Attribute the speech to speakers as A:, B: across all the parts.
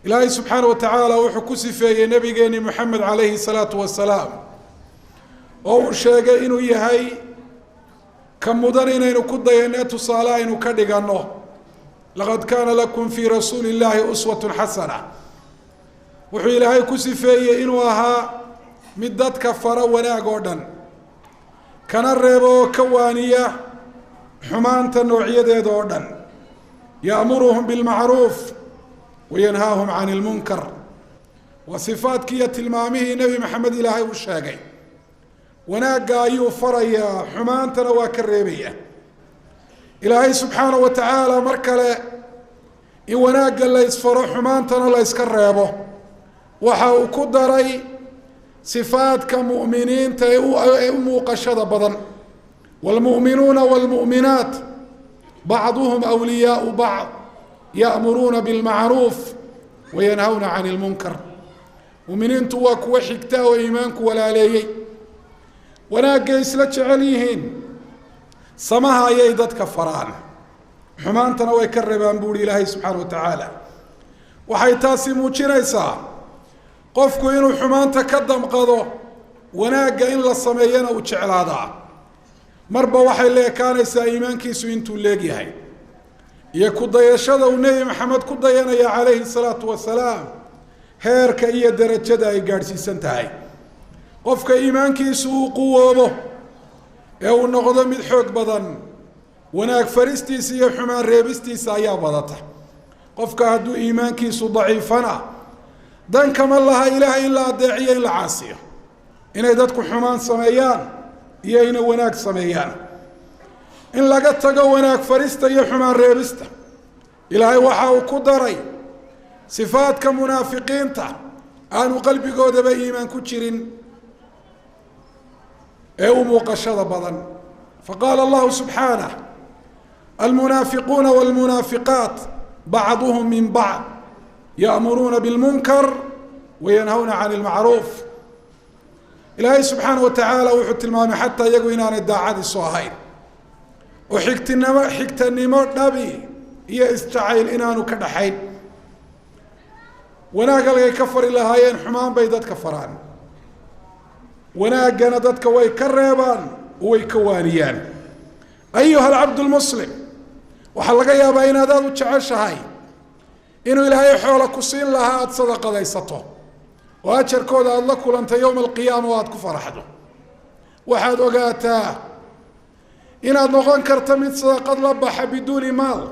A: إلهي سبحانه وتعالى وحكسي في نبينا محمد عليه الصلاة والسلام أو شيء إنه يهي كمدرين إنه كدينا تصالح إنه كديجانه لقد كان لكم في رسول الله أسوة حسنة وحي إلهي كسي في إنه ها مدت كفر ولا جوردن كان الربو كوانية حمانة نوعية دوردن يأمرهم بالمعروف وينهاهم عن المنكر وصفات كية المامه نبي محمد إلهي والشاقي وناقا يوفريا حمانة نواكريبية إلهي سبحانه وتعالى مركلة وناقا اللي يسفر حمانة الله يسكريبه وحاو كدري صفات كمؤمنين تأمو قشد بضن والمؤمنون والمؤمنات بعضهم أولياء بعض يأمرون بالمعروف وينهون عن المنكر ومنين تواك وحكتا وإيمانك ولا ليه وناقا يسلتش عليهن سماها ييدد كفران حمانتنا ويكربان بولي إلهي سبحانه وتعالى وحيتاسي موجينيسا قفكو إنو حمانتا كدام قادو وناقا إن للسميين وجعلادا مربا وحي اللي كانيسا إيمانكيسو انتو الليقيهاي يكودايشada uu Nabi Maxamed ku dayanaya عليه الصلاة والسلام heerka iyo darajada ay gaarsiisan tahay qofka iimaankiisu uu quwoobo ee uu noqdo mid xoog badan wanaag faristiisa iyo xumaan reebistiisa ayaa badata qofka hadduu iimaankiisu daciifana dan kama laha ilaahay illa adeeciyo in la caasiyo inay dadku xumaan sameeyaan iyo inay wanaag sameeyaan in laga tago wanaag farista iyo xumaan reebista ilaahay waxa uu ku daray sifaadka munaafiqiinta aanu qalbigoodaba iimaan ku jirin ee u muuqashada badan faqala allah subhanahu المنافقون والمنافقات بعضهم من بعض يأمرون بالمنكر وينهون عن المعروف إلهي سبحانه وتعالى وحط المام حتى يقوين عن الداعات الصهاين وحكت النمو نبي هي استعيل إنانو كدحين وناقل يكفر إلهيين حمان بيدت كفران وناقل ندتك ويكريبان ويكوانيان أيها العبد المسلم وحلقا يا بين هذا وتشعشهاي إنه إلهي حولك سين لها صدقة ليسته وأجر كودا الله كل أنت يوم القيامة وأتكفر أحده وحد وقاتا إن أدنغان كرتمت صدقة لبح بدون مال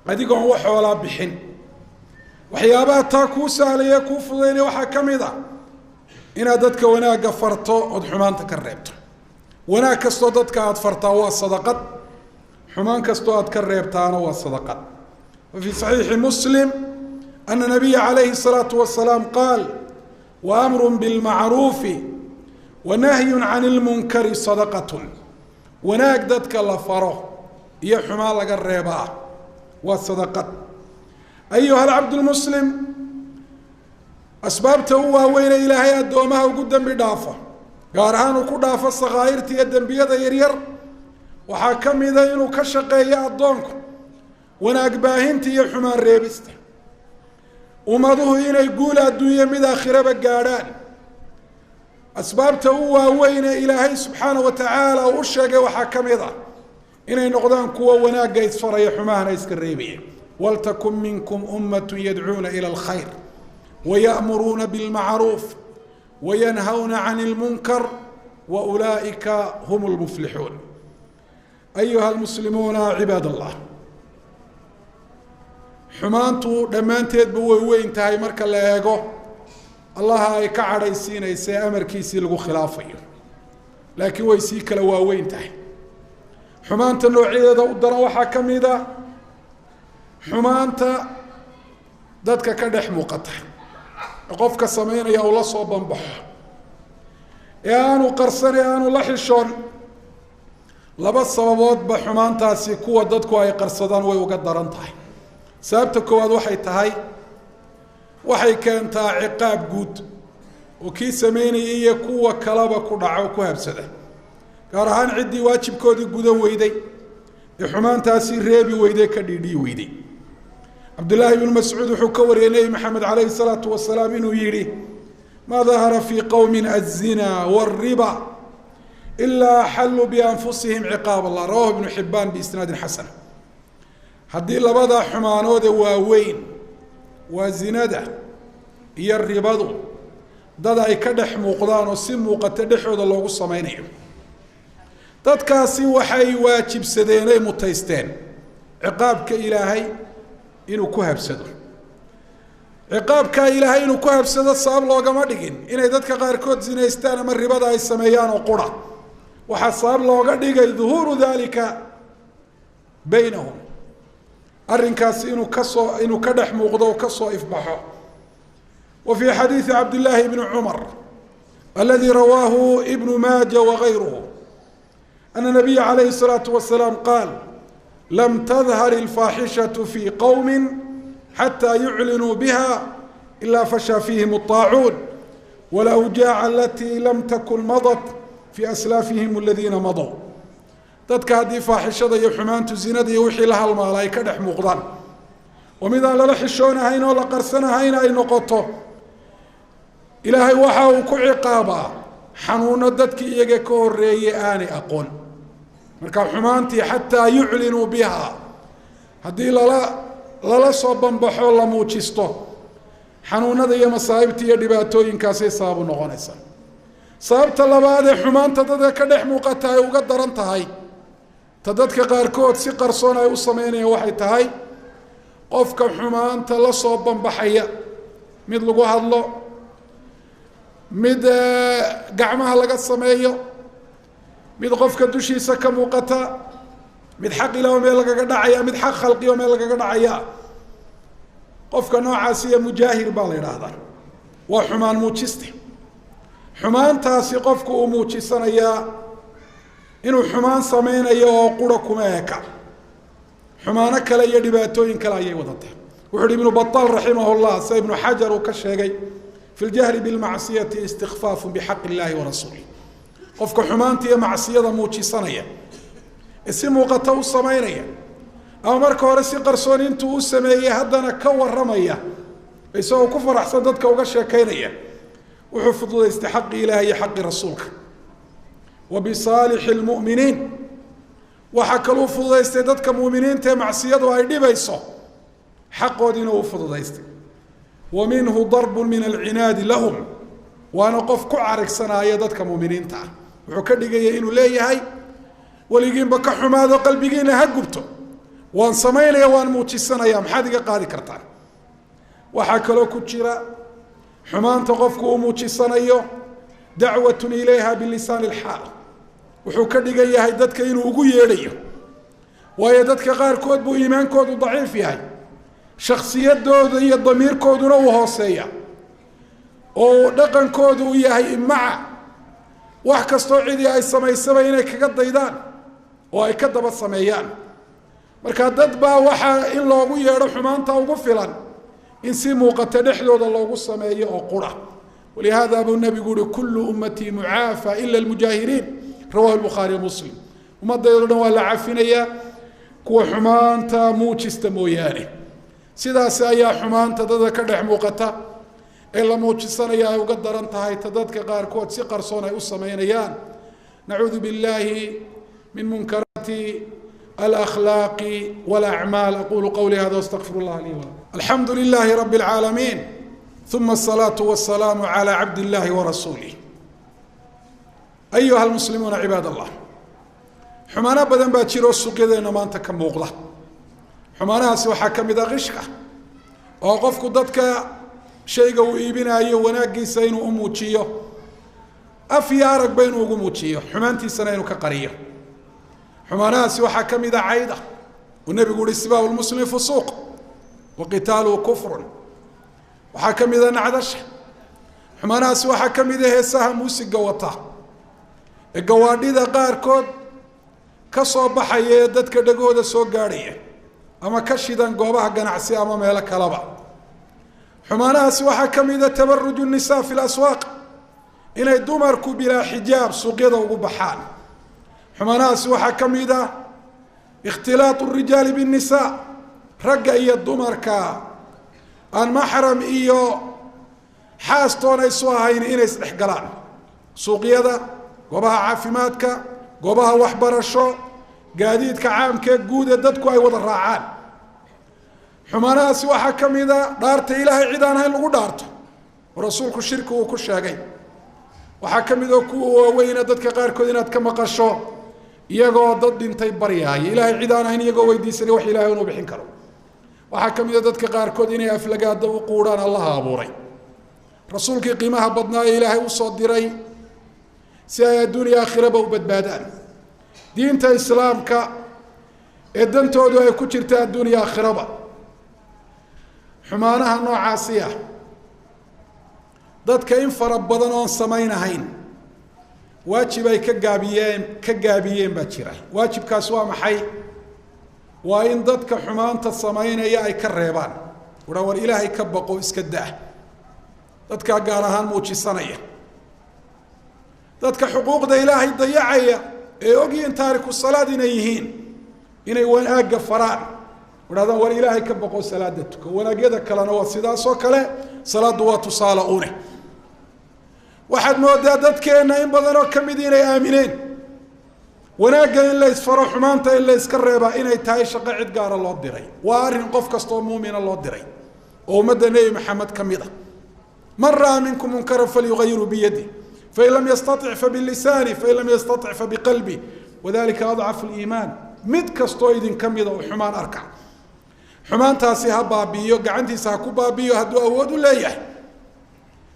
A: أديقون هو حولا بحن وحيابات تاكوسا عليكو فضيني وحكمدا إن أدتك ونا قفرتو ودحمان تكربتو ونا كستو دتك أدفرتو والصدقة حمان كستو أدكربتانا والصدقة وفي صحيح مسلم أن النبي عليه الصلاة والسلام قال وأمر بالمعروف ونهي عن المنكر صدقة وناقدتك لفره يا حمال الربا والصدقة أيها العبد المسلم أسبابته هو وين إلهي الدومها وقدم بدافة قارهان وكدافة الصغائر تيدن بيضا يرير وحاكم إذا إنو كشقيا الدونك وناقباهن تي حمال ريبسته ومضوه إنا يقول الدنيا مذا خرب قاران أسبابته هو وين إلهي سبحانه وتعالى وشاقه وحاكم إذا إنا نقضان كوا وناقا يسفر يحماهنا يسكريبية ولتكن منكم أمة يدعون إلى الخير ويأمرون بالمعروف وينهون عن المنكر وأولئك هم المفلحون أيها المسلمون عباد الله حمانتو دمانتيد بوين تاي مركا لايغو الله اي كعريسينيسي امركيسي لغو خلافيو لكن ويسي كلا واوين تاي حمانتا نوعيدا ودرا waxaa kamida xumaanta dadka ka dhex muuqata qofka sameynaya oo la soo banbaxo aanu qarsan aanu la xishoon laba sababood ba xumaantaasi kuwa dadku ay qarsadaan way uga daran tahay sababta koowaad waxay tahay waxay keentaa ciqaab guud oo kii sameynayay iyo kuwa kalaba ku dhaco ku habsada gaar ahaan cidii waajibkoodii gudan weyday ee xumaantaasi reebi weyday ka dhidhii weyday عبد الله بن مسعود وحكوري النبي محمد عليه الصلاة والسلام إنه يري ما ظهر في قوم الزنا والربا إلا حلوا بأنفسهم عقاب الله. رواه ابن حبان بإسناد حسن. هدي لبدا حمانود واوين وزنده iyo ribadu dad ay ka dhex muuqdaan oo si muuqata dhexooda loogu samaynayo. dadkaasi waxay waajibsadeen ay mutaysteen ciqaabka ilaahay inuu ku habsado. ciqaabka ilaahay inuu ku habsado sabab loogama dhigin inay dadka qaarkood zinaystaan ama ribada ay sameeyaan oo qura. waxa sabab looga dhigay dhuhuru dhalika baynahum. arrinkaasi inuu ka dhex muuqdo oo ka soo ifbaxo. وفي حديث عبد الله بن عمر الذي رواه ابن ماجه وغيره أن النبي عليه الصلاة والسلام قال: لم تظهر الفاحشة في قوم حتى يعلنوا بها إلا فشى فيهم الطاعون والأوجاع التي لم تكن مضت في أسلافهم الذين مضوا. dadka haddii faaxishada iyo xumaantu zinada iyo wixii la halmaala ay ka dhex muuqdaan oo mid aan lala xishoonahayn oo la qarsanahayn ay noqoto, ilaahay waxa uu ku ciqaabaa xanuuno dadkii iyaga ka horreeyay aanay aqoon. marka xumaantii xataa yuclinuu biha haddii lala soo banbaxo la muujisto, xanuunada iyo masaa'ibta iyo dhibaatooyinkaasay sabab u noqonaysaa. sababta labaad ee xumaanta dadka ka dhex muuqata ay uga daran tahay ta dadka qaarkood si qarsoon ay u sameynayaan waxay tahay qofka xumaanta la soo banbaxaya, mid lagu hadlo, mid gacmaha laga sameeyo, mid qofka dushiisa ka muuqata, mid xaq ilaah meel lagaga dhacaya, mid xaq khalqiyo meel lagaga dhacaya. qofka noocaasi ee mujaahir baa la yidhaahdaa, waa xumaan muujiste. xumaantaasi qofku uu muujisanayaa inuu xumaan sameynayo oo qura kuma eka, xumaano kale iyo dhibaatooyin kale ayay wadataa. wuxuu hi ibnu baطaal raximahullah sida ibnu xajar uu ka sheegay fi ljahri bilmacsiyati istikfaafu bixaqi illaahi warasuulih. qofka xumaanta iyo macsiyada muujisanaya ee si muuqata u samaynaya, ama marka hore si qarsoon intuu u sameeyey haddana ka warramaya isagoo ku faraxsan dadka uga sheekaynaya, wuxuu fududaystay xaqi ilaahi iyo xaqi rasuulka. wa bisaalixi lmu'miniin waxaa kaluu fududaystay dadka mu'miniinta ee macsiyadu ay dhibayso xaqoodiina uu fududaystay. wa minhu darbun min alcinaadi lahum, waana qof ku carigsanaya dadka mu'miniinta ah. wuxuu ka dhigaya inuu leeyahay weligiinba ka xumaado qalbigiina ha gubto, waan samaynaya, waan muujisanaya, maxaad iga qaadi kartaa? waxaa kaloo ku jira xumaanta qofku uu muujisanayo dacwatun ilayha bilisaani alxaal. wuxuu ka dhigan yahay dadka inuu ugu yeedhayo, waayo dadka qaarkood buu iimaankoodu daciif yahay, shakhsiyadooda iyo damiirkooduna uu hooseeya, oo dhaqankoodu uu yahay imaca wax kastoo cidii ay samaysaba inay kaga daydaan oo ay ka daba sameeyaan. marka dad baa waxaa in loogu yeedho xumaanta ugu filan in si muuqata dhexdooda loogu sameeyo oo qura. walihaada buu nabigu uhi kullu ummatii mucaafa ila almujaahiriin, rawahu lbukhaari muslim. ummadaydo dhan waa la cafinayaa kuwa xumaanta muujista mooyaane. sidaas ayaa xumaanta dadka ka dhex muuqata ee la muujisanaya ay uga daran tahay ta dadka qaarkood si qarsoon ay u samaynayaan. nacuudu billahi min munkaraati الأخلاق والأعمال. أقول قولي هذا واستغفر الله لي ولكم. الحمد لله رب العالمين، ثم الصلاة والسلام على عبد الله ورسوله. أيها المسلمون عباد الله، حمانا بدن باتشيرو السوقيدين ما أنت كم موقضة. حمانا سوى حكم إذا غشكة وقفك ضدك شيء وإيبنا أيه وناقي سين وأموتشيه أفيارك بين وأموتشيه. حمانتي سنين كقرية. xumaanahaasi waxaa ka mid a cayda uu nebigu uhi sibaabu lmuslimi fusuuq wa qitaaluhu kufrun. waxaa ka mid a nacdasha. xumaanahaasi waxaa ka mid a heesaha muusiga wata ee gawaadhida qaarkood ka soo baxaya ee dadka dhegooda soo gaadhaya ama ka shidan goobaha ganacsi ama meelo kaleba. xumaanahaasi waxaa ka mid a tabaruju nisaa fi laswaaq, inay dumarku bilaa xijaab suuqyada ugu baxaan. xumaanahaasi waxaa ka mid ah ikhtilaatu rijaali binnisaa, ragga iyo dumarka aan maxram iyo xaastoona isu ahayn inay isdhex galaan suuqyada goobaha caafimaadka goobaha waxbarasho gaadiidka caamka guud ee dadku ay wada raacaan xumaanahaasi waxaa ka mid a dhaarta ilaahay cid aan ahayn lagu dhaarto oo rasuulku shirki uu ku sheegay waxaa ka mid oo kuwa waaweyna dadka qaarkood inaad ka maqasho iyagoo dad dhintay baryaaya ilaahay cid aan ahayn iyagoo weydiisanay wax ilaahay inuu bixin karo waxaa ka mid a dadka qaarkood inay aflagaada u quudhaan allaha abuuray rasuulkii qiimaha badnaa ee ilaahay u soo diray si ay adduuniya aakhiraba u badbaadaan diinta islaamka ee dantoodu ay ku jirta adduuniya aakhiraba xumaanaha noocaasi ah dadka in fara badan oon samaynahayn waajib ay ka gaabiyeen baa jira waajibkaas waa maxay waa in dadka xumaanta samaynaya ay ka reebaan waxa war ilaahay ka baqo iska daa dadka gaar ahaan muujisanaya dadka xuquuqda ilaahay dayacaya ee ogyiin taariku salaad inay yihiin inay wanaaga faraan wadaan war ilaahay ka baqo salaada tuko wanaagyada kalena waa sidaas oo kale salaadu waa tusaale une waxaad moodaa dadkeena in badan oo kamid inay aamineen wanaagga in la isfaro xumaanta in la iska reebaa inay tahay shaqo cid gaara loo diray waa arrin qof kasta oo muumina loo diray oo ummadda nebi maxamed ka mid ah man raa minkum munkaran falyughayiru biyadi fain lam yastatic fabilisaani fain lam yastatic fabiqalbi wadalika adcafu liimaan mid kastoo idinka mida oo xumaan arka xumaantaasi ha baabi'iyo gacantiisa ha ku baabi'iyo hadduu awood u leeyahay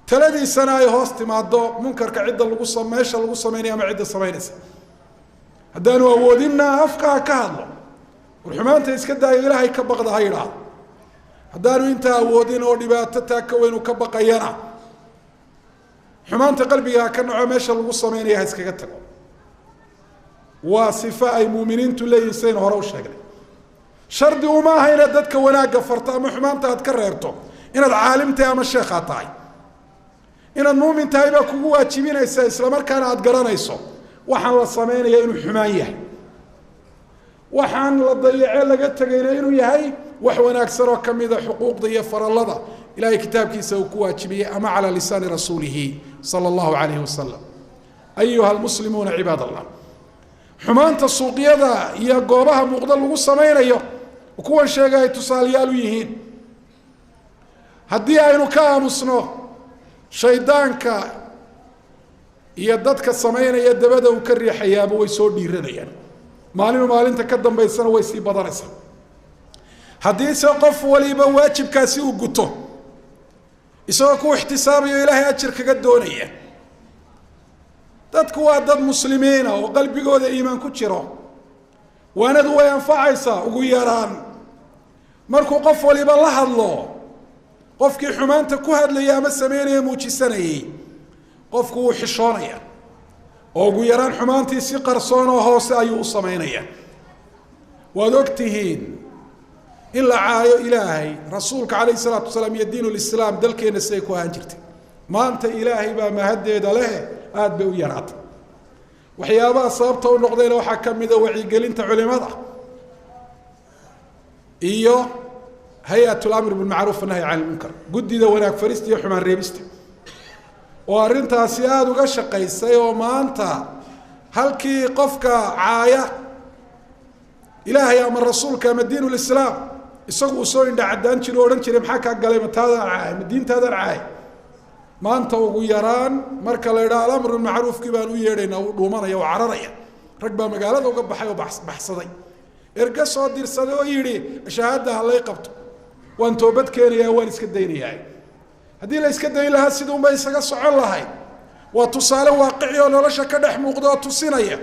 A: taladiisana ay hoos timaado munkarka cidda meesha lagu sameynaya ama cidda samaynaysa haddaanu awoodinna afka ha ka hadlo war xumaanta iska daayo ilaahay ka baqda ha yidhaahdo haddaanu intaa awoodin oo dhibaato taa ka weyn uu ka baqayana xumaanta qalbiga ha ka naco meesha lagu sameynaya ha iskaga tago waa sifo ay muuminiintu leeyihin sidaynu hore u sheegnay shardi uma aha inaad dadka wanaagga farto ama xumaanta aad ka reebto inaad caalim tahay ama sheekhaa tahay inaad muumin tahay baa kugu waajibinaysa isla markaana aad garanayso waxaan la sameynaya inuu xumaan yahay waxaan la dayacee laga tegayna inuu yahay wax wanaagsan oo kamida xuquuqda iyo farallada ilaahay kitaabkiisa uu ku waajibiyey ama calaa lisaani rasuulihi sala allahu calayhi wasalam ayuha almuslimuuna cibaad allah xumaanta suuqyada iyo goobaha muuqda lagu sameynayo kuwan sheega ay tusaalayaal u yihiin haddii aynu ka aamusno shaydaanka iyo dadka samaynaya dabada uu ka riixayaaba way soo dhiiranayaan maalinta ka dambaysana way sii badanaysaa haddii se qof waliba waajibkaasi uu guto isagoo ku ixtisaabayo ilaahay ajir kaga doonaya dadku waa dad muslimiina oo qalbigooda iimaan ku jiro waanadu way anfacaysaa ugu yaraan markuu qof waliba la hadlo qofkii xumaanta ku hadlaya ama sameynaya muujisanayay qofku wuu xishoonaya oo ugu yaraan xumaantii si qarsoon oo hoose ayuu u samaynaya waad ogtihiin in la caayo ilaahay rasuulka calayhi salaatu wasalaam iyo diin ulislaam dalkeenna siday ku ahaan jirtay maanta ilaahay baa mahaddeeda leh aada bay u yaraatay waxyaabaha sababta u noqdayna waxaa ka mida wacyigelinta culimada iyo hay-at lamr bilmacruuf anahyi can ilmunkar guddida wanaag farista iyo xumaan reebista oo arrintaasi aada uga shaqaysay oo maanta halkii qofka caaya ilaahay ama rasuulka ama diin ulislaam isagu uu soo indha caddaan jiro o odhan jiray maxaa kaa galay mataadaan caay ma diintaadaan caay maanta ugu yaraan marka la idhaha alamr bilmacruufkii baan u yeedhaynaa uu dhuumanaya oo cararaya rag baa magaalada uga baxay oo baxsaday erga soo dirsaday oo yidhi shahaada ha lay qabto waan toobad keenayaa waan iska daynayaa haddii la iska dayn lahaa sida unbay isaga socon lahayd waa tusaale waaqici oo nolosha ka dhex muuqda oo tusinaya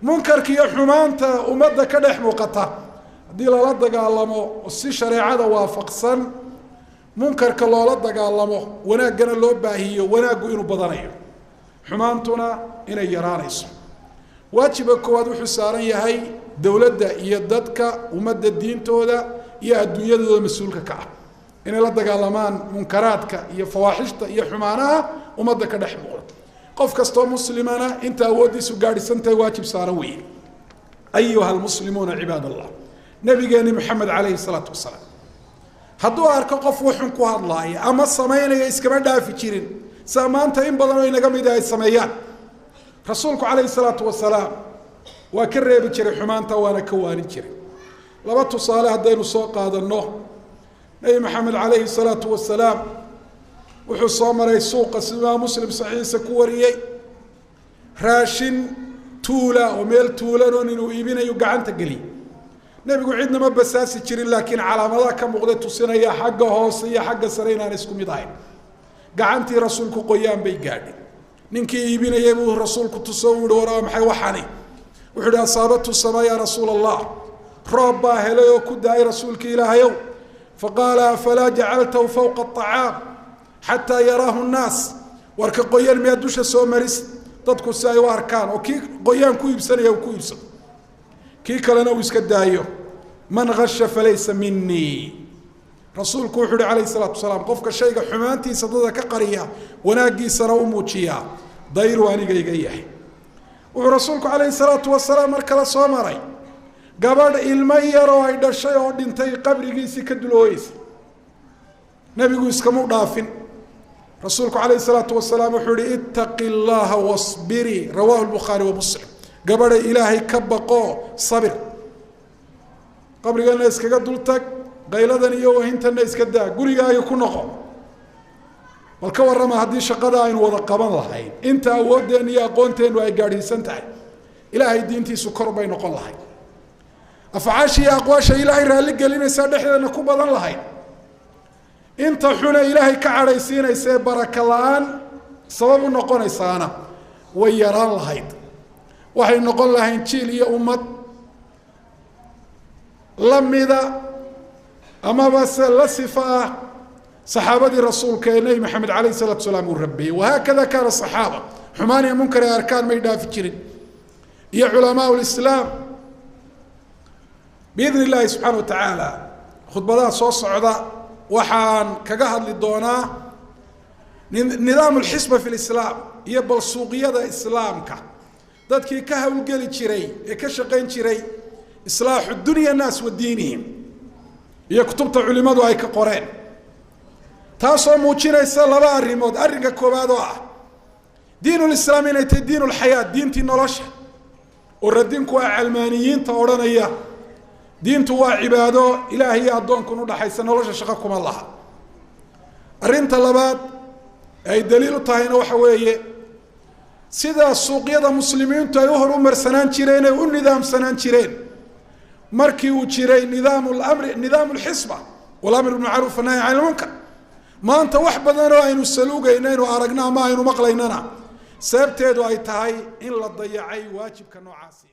A: munkarka iyo xumaanta ummadda ka dhex muuqata haddii lala dagaalamo si shareecada waafaqsan munkarka loola dagaalamo wanaaggana loo baahiyo wanaaggu inuu badanayo xumaantuna inay yaraanayso waajiba koowaad wuxuu saaran yahay dowladda iyo dadka ummadda diintooda iyo adduunyadooda mas-uulka ka ah inay la dagaalamaan munkaraadka iyo fawaaxishta iyo xumaanaha ummadda ka dhex muuqda qof kastoo muslimana inta awooddiisu gaadhisantahay waajib saaran weeye ayuha almuslimuuna cibaad allah nabigeeni maxamed calayhi salaatu wasalaam hadduu arko qof wuxun ku hadlaaya ama samaynaya iskama dhaafi jirin saa maanta in badan oo inaga mid ay sameeyaan rasuulku calayhi salaatu wasalaam waa ka reebi jiray xumaanta waana ka waanin jiray laba tusaale haddaynu soo qaadanno nabi maxamed calayhi salaatu wasalaam wuxuu soo maray suuqa sida muslim saxiixa ku wariyay raashin tuula oo meel tuulan oo inuu iibinayo gacanta geli nabigu cidna ma basaasi jirin laakiin calaamadaha ka muuqda tusinaya xagga hoose iyo xagga sare inaan isku mid ahayn gacantii rasuulku qoyaan bay gaadhay ninkii iibinayay buu rasuulku tusoo u yidhi waraa maxay waxani wuxuu yidhi asaabatu samaa yaa rasuul allah roob baa helay oo ku daay rasuulkii ilaahayow faqaala afalaa jacaltahu fawqa aطacaam xataa yaraahu nnaas warka qoyaan miyaa dusha soo maris dadku si ay u arkaan oo kii qoyaan ku iibsanaya uu ku iibsado kii kalena uu iska daayo man gasha falaysa minii rasuulku wuxuu yihi calayhi salaatu wasalaam qofka shayga xumaantiisa dadka ka qariya wanaaggiisana u muujiyaa dayru aniga iga yahay wuxuu rasuulku calayhi salaatu wasalaam mar kale soo maray gabadh ilmo yar oo ay dhashay oo dhintay qabrigiisii ka dulooyeysa nebigu iskamu dhaafin rasuulku calayhi salaatu wasalaam wuxuu yihi ittaqi llaha wasbirii rawaahu lbukhaari wa muslim gabadha ilaahay ka baqo sabir qabrigana iskaga dultag qayladan iyo wahintanna iska daa gurigaaga ku noqo bal ka warrama haddii shaqada aynu wada qaban lahayn inta awoodeenna iyo aqoonteennu ay gaadhiisan tahay ilaahay diintiisu kor bay noqon lahayd afcaasha iyo aqwaasha ilaahay raalli gelinaysaa dhexdeedna ku badan lahayd inta xune ilaahay ka cadhaysiinaysa ee baraka la-aan sabab u noqonaysaana way yaraan lahayd waxay noqon lahayn jiil iyo ummad la mida amaba se la sifa ah saxaabadii rasuulka ee nebi maxamed calayhi salaatu wasalaam uu rabbeeyey wahaakada kaana saxaaba xumaan iyo munkar ay arkaan may dhaafi jirin iyo culamaa lislaam biidni illaahi subxaana watacaala khudbadaha soo socda waxaan kaga hadli doonaa nidaamu lxisba fi lislaam iyo bal suuqyada islaamka dadkii ka hawlgeli jiray ee ka shaqayn jiray islaaxu dunya naas wa diinihim iyo kutubta culimadu ay ka qoreen taasoo muujinaysa laba arrimood arrinka koowaad oo ah diinulislaam inay tahay diinulxayaat diintii nolosha oo radinku waa calmaaniyiinta odhanaya diintu waa cibaado ilaahay iyo addoonkun udhaxaysa nolosha shaqo kuma laha arrinta labaad ay daliil u tahayna waxa weeye sida suuqyada muslimiintu ay u horumarsanaan jireen ay u nidaamsanaan jireen markii uu jiray nidaamu lxisba walamr bilmacruuf wanahy can ilmunkar maanta wax badan oo aynu saluugayno aynu aragno ama aynu maqlaynana sababteedu ay tahay in la dayacay waajibka noocaasi